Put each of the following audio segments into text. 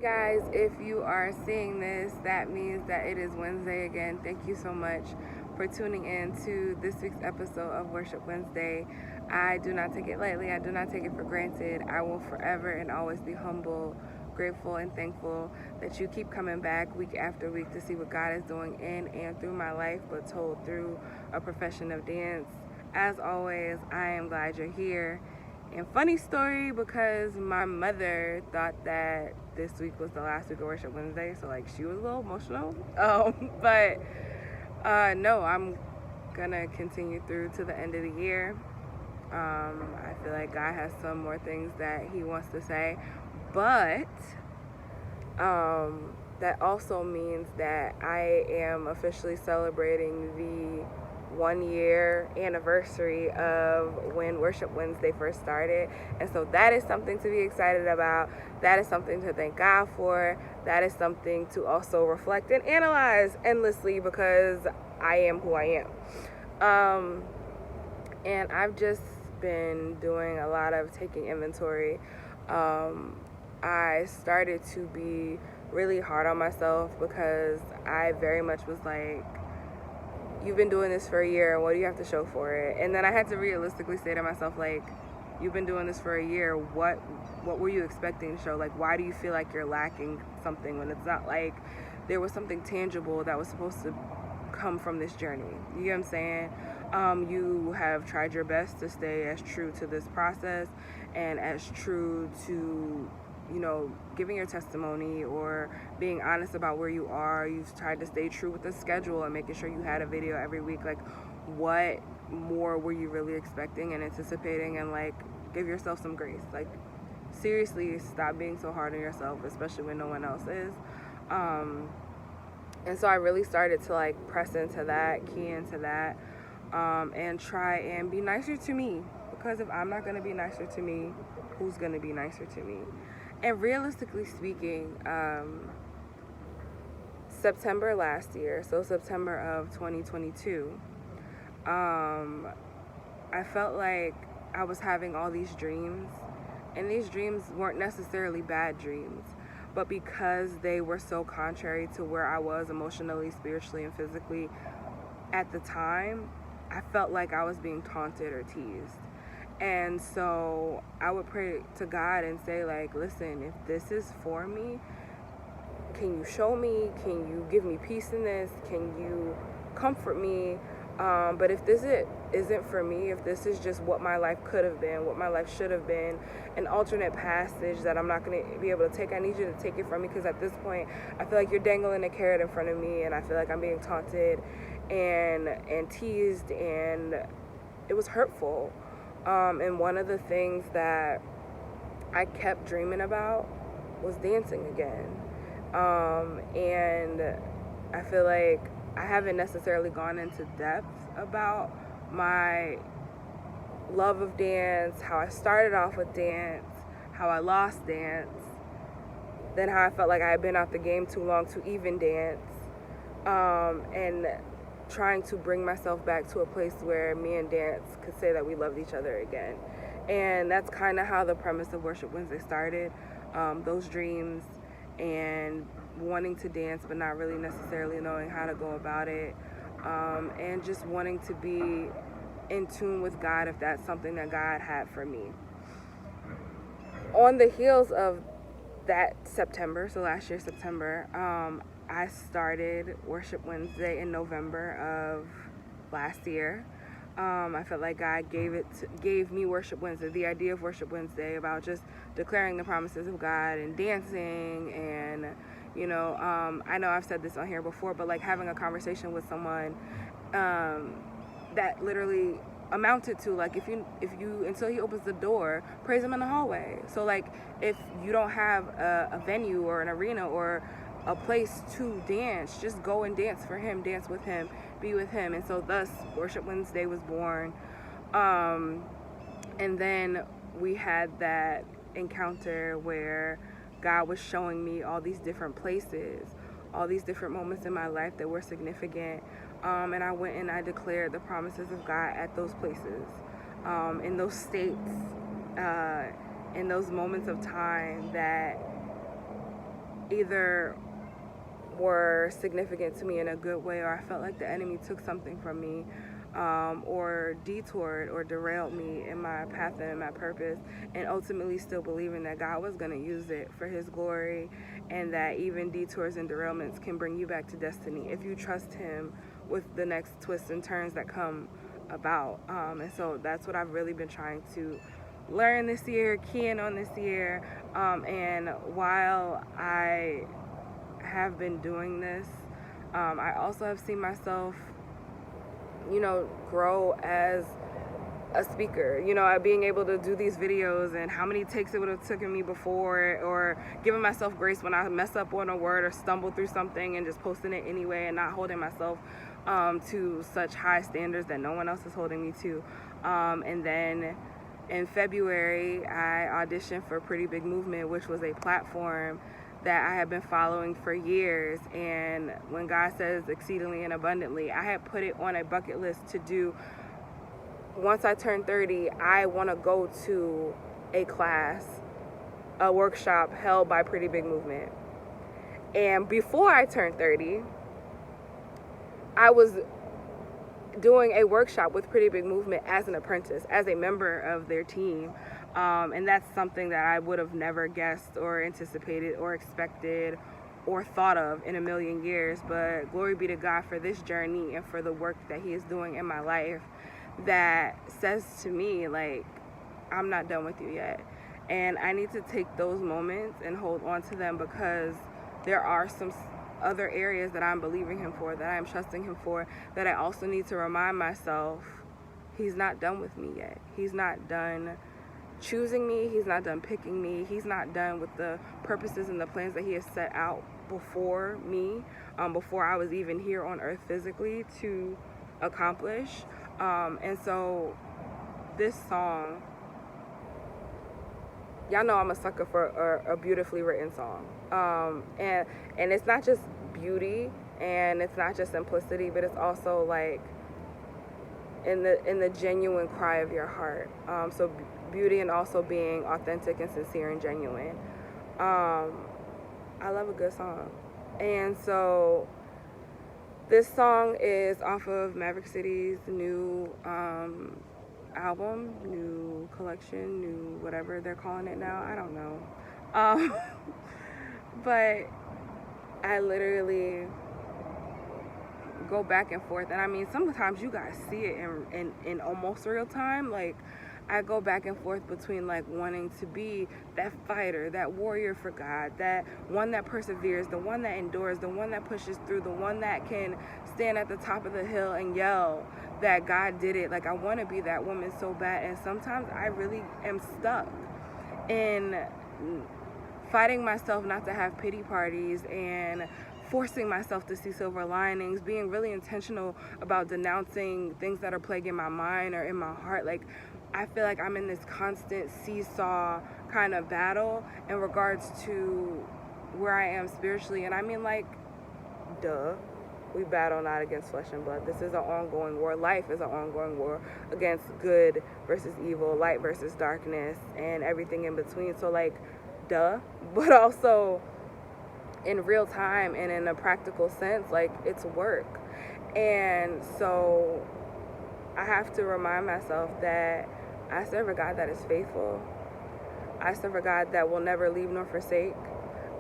guys, if you are seeing this, that means that it is Wednesday again. Thank you so much for tuning in to this week's episode of Worship Wednesday. I do not take it lightly. I do not take it for granted. I will forever and always be humble, grateful, and thankful that you keep coming back week after week to see what God is doing in and through my life, but told through a profession of dance. As always, I am glad you're here. And funny story, because my mother thought that this week was the last week of Worship Wednesday, so like she was a little emotional. But no, I'm gonna continue through to the end of the year. I feel like God has some more things that He wants to say, but that also means that I am officially celebrating the 1-year anniversary of when Worship Wednesday first started. And so that is something to be excited about. That is something to thank God for. That is something to also reflect and analyze endlessly, because I am who I am. And I've just been doing a lot of taking inventory. I started to be really hard on myself because I very much was like, you've been doing this for a year, what do you have to show for it? And then I had to realistically say to myself, like, you've been doing this for a year, what were you expecting to show? Like, why do you feel like you're lacking something when it's not like there was something tangible that was supposed to come from this journey? You know what I'm saying? You have tried your best to stay as true to this process and as true to, you know, giving your testimony or being honest about where you are. You've tried to stay true with the schedule and making sure you had a video every week. Like, what more were you really expecting and anticipating? And like, give yourself some grace. Like, seriously, stop being so hard on yourself, especially when no one else is. And so I really started to like press into that, key into that, and try and be nicer to me. Because if I'm not going to be nicer to me, who's going to be nicer to me? And realistically speaking, September last year, so September of 2022, I felt like I was having all these dreams, and these dreams weren't necessarily bad dreams, but because they were so contrary to where I was emotionally, spiritually, and physically at the time, I felt like I was being taunted or teased. And so I would pray to God and say, like, listen, if this is for me, can you show me? Can you give me peace in this? Can you comfort me? But if this isn't for me, if this is just what my life could have been, what my life should have been, an alternate passage that I'm not going to be able to take, I need you to take it from me, because at this point, I feel like you're dangling a carrot in front of me, and I feel like I'm being taunted and teased, and it was hurtful. And one of the things that I kept dreaming about was dancing again. And I feel like I haven't necessarily gone into depth about my love of dance, how I started off with dance, how I lost dance, then how I felt like I had been out the game too long to even dance, and trying to bring myself back to a place where me and dance could say that we loved each other again. And that's kind of how the premise of Worship Wednesday started. Those dreams and wanting to dance but not really necessarily knowing how to go about it, and just wanting to be in tune with God if that's something that God had for me. On the heels of that September, so last year September, I started Worship Wednesday in November of last year. I felt like God gave me Worship Wednesday, the idea of Worship Wednesday, about just declaring the promises of God and dancing, and you know, I know I've said this on here before, but like having a conversation with someone that literally amounted to like, if you until he opens the door, praise him in the hallway. So like, if you don't have a venue or an arena or a place to dance, just go and dance for him, dance with him, be with him. And so thus Worship Wednesday was born. And then we had that encounter where God was showing me all these different places, all these different moments in my life that were significant. And I went and I declared the promises of God at those places, in those states, in those moments of time that either were significant to me in a good way, or I felt like the enemy took something from me, or detoured or derailed me in my path and in my purpose, and ultimately still believing that God was going to use it for his glory, and that even detours and derailments can bring you back to destiny if you trust him with the next twists and turns that come about. And so that's what I've really been trying to learn this year, key in on this year. And while I have been doing this, I also have seen myself, grow as a speaker, being able to do these videos, and how many takes it would have taken me before, or giving myself grace when I mess up on a word or stumble through something, and just posting it anyway, and not holding myself to such high standards that no one else is holding me to. And then in February, I auditioned for Pretty Big Movement, which was a platform that I had been following for years. And when God says exceedingly and abundantly, I had put it on a bucket list to do. Once I turn 30, I want to go to a class, a workshop held by Pretty Big Movement. And before I turned 30, I was doing a workshop with Pretty Big Movement as an apprentice, as a member of their team. And that's something that I would have never guessed or anticipated or expected or thought of in a million years. But glory be to God for this journey and for the work that he is doing in my life, that says to me, like, I'm not done with you yet. And I need to take those moments and hold on to them, because there are some other areas that I'm believing him for, that I'm trusting him for, that I also need to remind myself he's not done with me yet. He's not done choosing me. He's not done picking me. He's not done with the purposes and the plans that he has set out before me, before I was even here on earth physically to accomplish. And so this song, y'all know I'm a sucker for a beautifully written song. And it's not just beauty, and it's not just simplicity, but it's also like in the genuine cry of your heart. So beauty, and also being authentic and sincere and genuine. I love a good song. And so this song is off of Maverick City's new album, new collection, new whatever they're calling it now. I don't know. But I literally go back and forth. And I mean, sometimes you guys see it in almost real time. Like, I go back and forth between like wanting to be that fighter, that warrior for God, that one that perseveres, the one that endures, the one that pushes through, the one that can stand at the top of the hill and yell that God did it. Like, I want to be that woman so bad. And sometimes I really am stuck in fighting myself not to have pity parties, and forcing myself to see silver linings, being really intentional about denouncing things that are plaguing my mind or in my heart. Like, I feel like I'm in this constant seesaw kind of battle in regards to where I am spiritually. And I mean, like, duh. We battle not against flesh and blood. This is an ongoing war. Life is an ongoing war against good versus evil, light versus darkness, and everything in between. So, like, duh. But also in real time and in a practical sense, like, it's work. And so I have to remind myself that I serve a God that is faithful. I serve a God that will never leave nor forsake.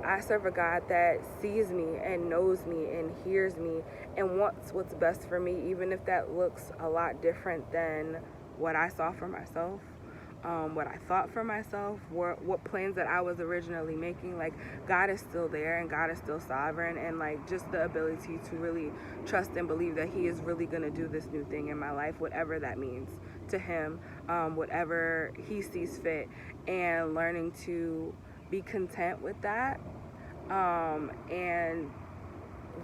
I serve a God that sees me and knows me and hears me and wants what's best for me, even if that looks a lot different than what I saw for myself, what I thought for myself, what plans that I was originally making. Like, God is still there, and God is still sovereign, and like, just the ability to really trust and believe that he is really going to do this new thing in my life, whatever that means to him, whatever he sees fit, and learning to be content with that, and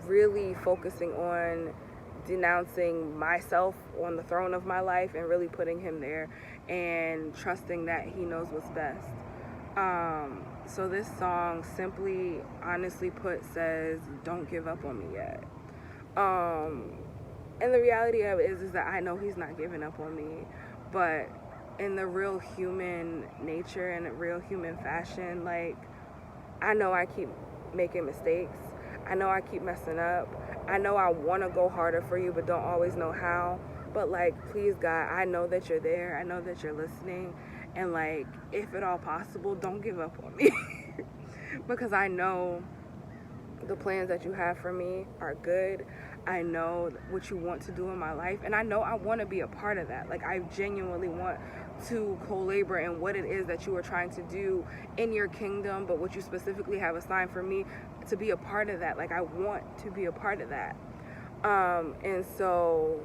really focusing on denouncing myself on the throne of my life and really putting him there and trusting that he knows what's best. So this song, simply, honestly put, says, don't give up on me yet. And the reality of it is that I know he's not giving up on me, but in the real human nature and the real human fashion, like, I know I keep making mistakes. I know I keep messing up. I know I want to go harder for you, but don't always know how. But like, please God, I know that you're there. I know that you're listening. And like, if at all possible, don't give up on me. Because I know the plans that you have for me are good. I know what you want to do in my life. And I know I want to be a part of that. Like, I genuinely want to co-labor in what it is that you are trying to do in your kingdom, but what you specifically have assigned for me to be a part of that. Like, I want to be a part of that. And so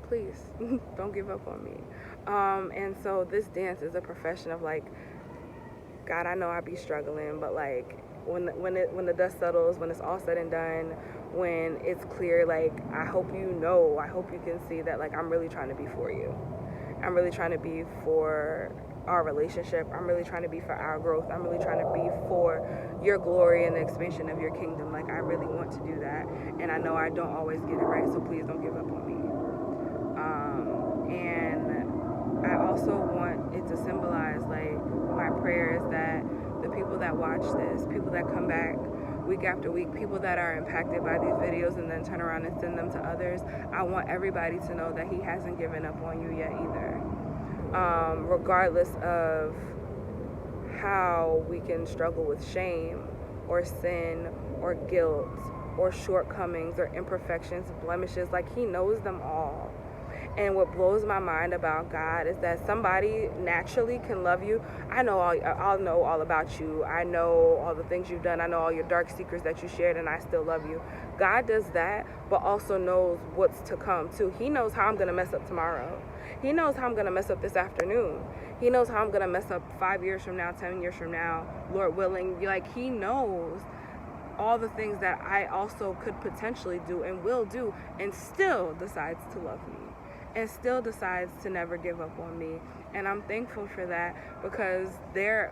please don't give up on me. And so this dance is a profession of like, God, I know I be struggling, but like when the dust settles, when it's all said and done, when it's clear, like I hope you can see that like I'm really trying to be for you. I'm really trying to be for our relationship. I'm really trying to be for our growth. I'm really trying to be for your glory and the expansion of your kingdom. Like I really want to do that, and I know I don't always get it right, so please don't give up on me. And I also want it to symbolize, like, my prayer is that the people that watch this, people that come back week after week, people that are impacted by these videos and then turn around and send them to others, I want everybody to know that he hasn't given up on you yet either. Regardless of how we can struggle with shame or sin or guilt or shortcomings or imperfections, blemishes, like he knows them all. And what blows my mind about God is that somebody naturally can love you. I'll know all about you. I know all the things you've done. I know all your dark secrets that you shared, and I still love you. God does that, but also knows what's to come too. He knows how I'm going to mess up tomorrow. He knows how I'm going to mess up this afternoon. He knows how I'm going to mess up 5 years from now, 10 years from now, Lord willing. Like, he knows all the things that I also could potentially do and will do, and still decides to love me. And still decides to never give up on me. And I'm thankful for that, because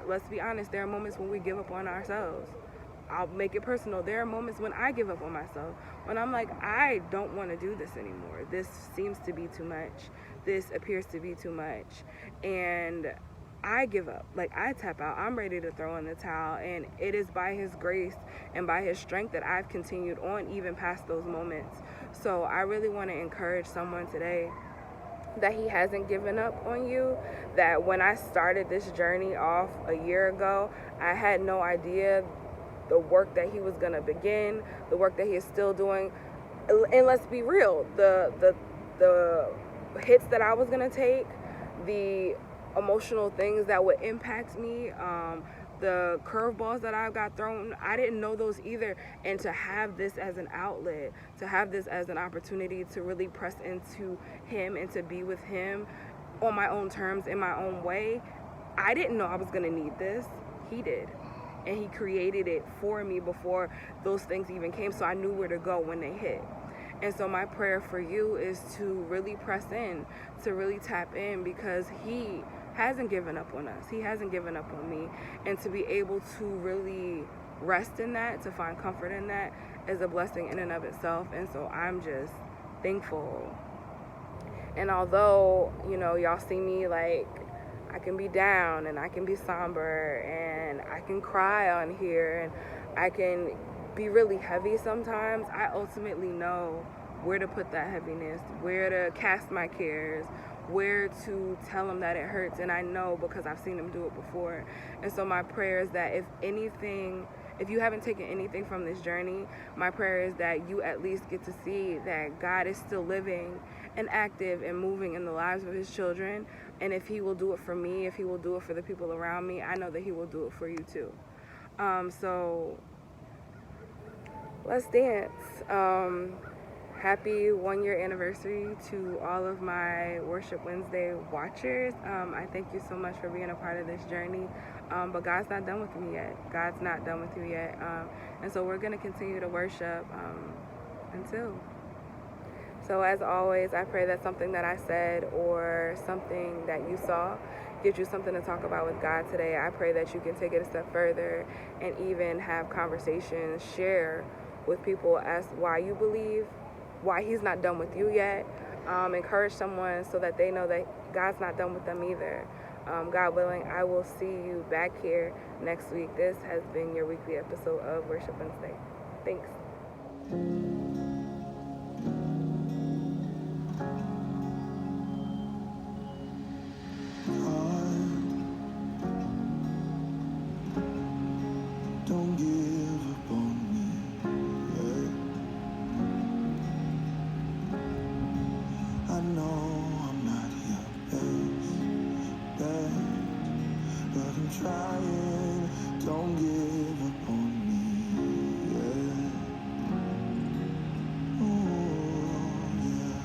let's be honest, there are moments when we give up on ourselves. I'll make it personal. There are moments when I give up on myself, when I'm like, I don't want to do this anymore. This seems to be too much. This appears to be too much. And I give up. Like, I tap out. I'm ready to throw in the towel. And it is by his grace and by his strength that I've continued on even past those moments. So I really want to encourage someone today that he hasn't given up on you, that when I started this journey off a year ago, I had no idea the work that he was going to begin, the work that he is still doing. And let's be real, the hits that I was going to take, the emotional things that would impact me, the curveballs that I got thrown, I didn't know those either. And to have this as an outlet, to have this as an opportunity to really press into him and to be with him on my own terms, in my own way, I didn't know I was going to need this. He did. And he created it for me before those things even came, so I knew where to go when they hit. And so my prayer for you is to really press in, to really tap in, because he hasn't given up on us. He hasn't given up on me. And to be able to really rest in that, to find comfort in that, is a blessing in and of itself. And so I'm just thankful. And although, y'all see me like, I can be down and I can be somber and I can cry on here and I can be really heavy sometimes, I ultimately know where to put that heaviness, where to cast my cares, where to tell him that it hurts. And I know because I've seen him do it before. And so my prayer is that if you haven't taken anything from this journey, my prayer is that you at least get to see that God is still living and active and moving in the lives of his children. And if he will do it for me, if he will do it for the people around me, I know that he will do it for you too. So let's dance. Happy 1 year anniversary to all of my Worship Wednesday watchers. I thank you so much for being a part of this journey. But God's not done with me yet. God's not done with you yet. And so we're going to continue to worship until. So as always, I pray that something that I said or something that you saw gives you something to talk about with God today. I pray that you can take it a step further and even have conversations, share with people as why you believe, why he's not done with you yet. Encourage someone so that they know that God's not done with them either. God willing, I will see you back here next week. This has been your weekly episode of Worship Wednesday. Thanks. Don't give up on me, yeah. I know I'm not your best, but I'm trying. Don't give up on me, yeah. Oh, yeah.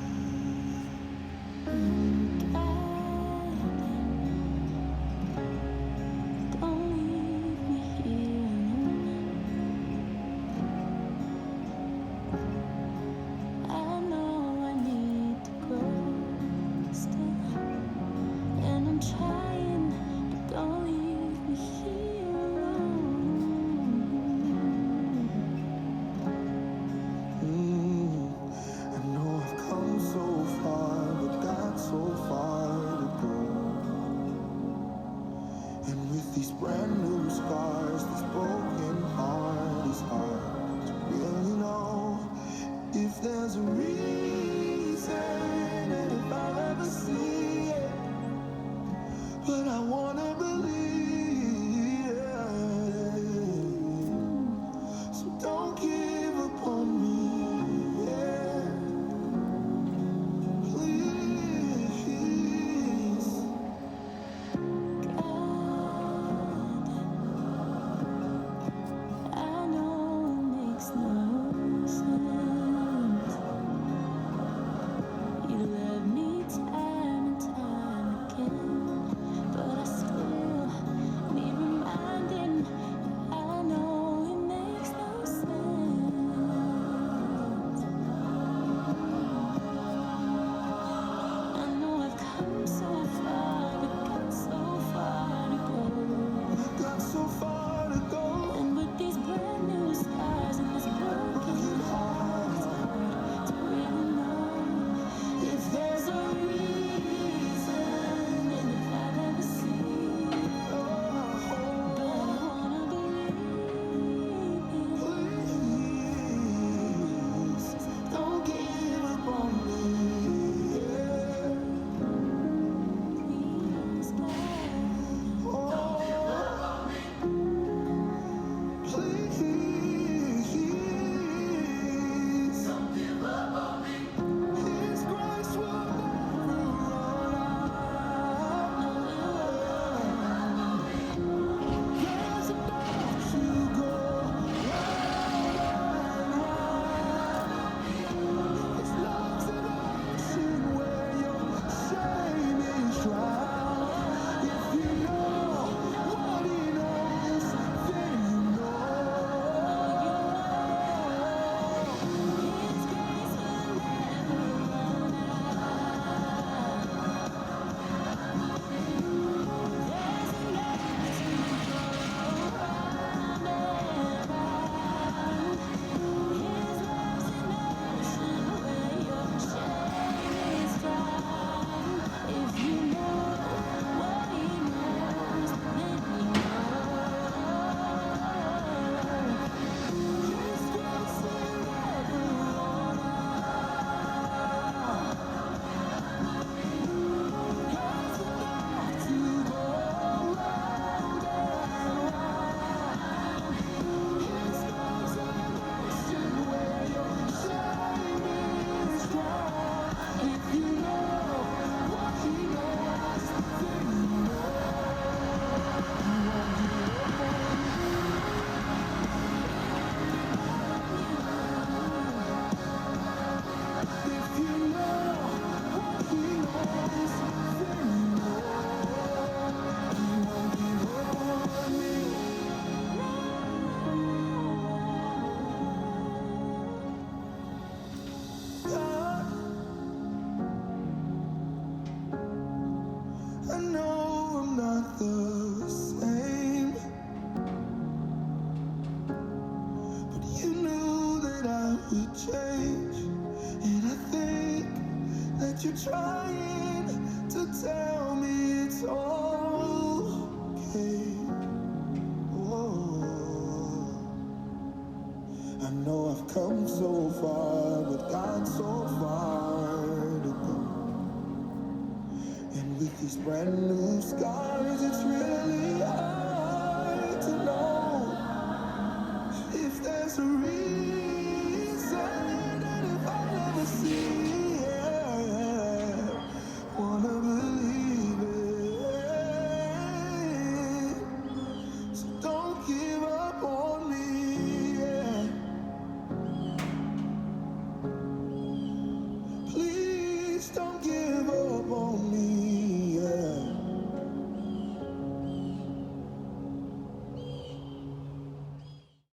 Don't leave me here alone. I know I need to grow still, and I'm trying, but don't leave me here alone. I know I've come so far, but got so far to go. And with these brand new scars, this broken heart is hard to really know if there's a reason and if I'll ever see it. But I wanna believe, so don't give up on me, yeah. Please. I know it makes no sense. You love me time and time again, but I still need reminding. I know it makes no sense. I know I've come so far, but got so far to go. Got so far to go. And with these brand new scars and this broken heart, it's hard to really know if there's a reason and if I'll ever see. But I wanna believe it. Please, don't give up on me, yeah. Please, God. Please, don't give up on me. His grace will never run out. There's enough to go round and round. His love's an ocean where your shame is drowned. If you know what he knows, then you know. His grace will never run out. There's enough to go round and round. His love's an ocean where your shame is drowned. If you know what he knows, then you know. His grace will never run out. There's enough to go round and round. His love's an ocean where your shame is drowned. If you know what he knows, then you know. You won't give up on me. If you know what he knows, then you know. You won't give up on me. God, I know I'm not the same, but you knew that I would change, and I think that you're trying to tell me it's all I know I've come so far, but got so far to go. And with these brand new scars, it's really hard to know if there's a reason.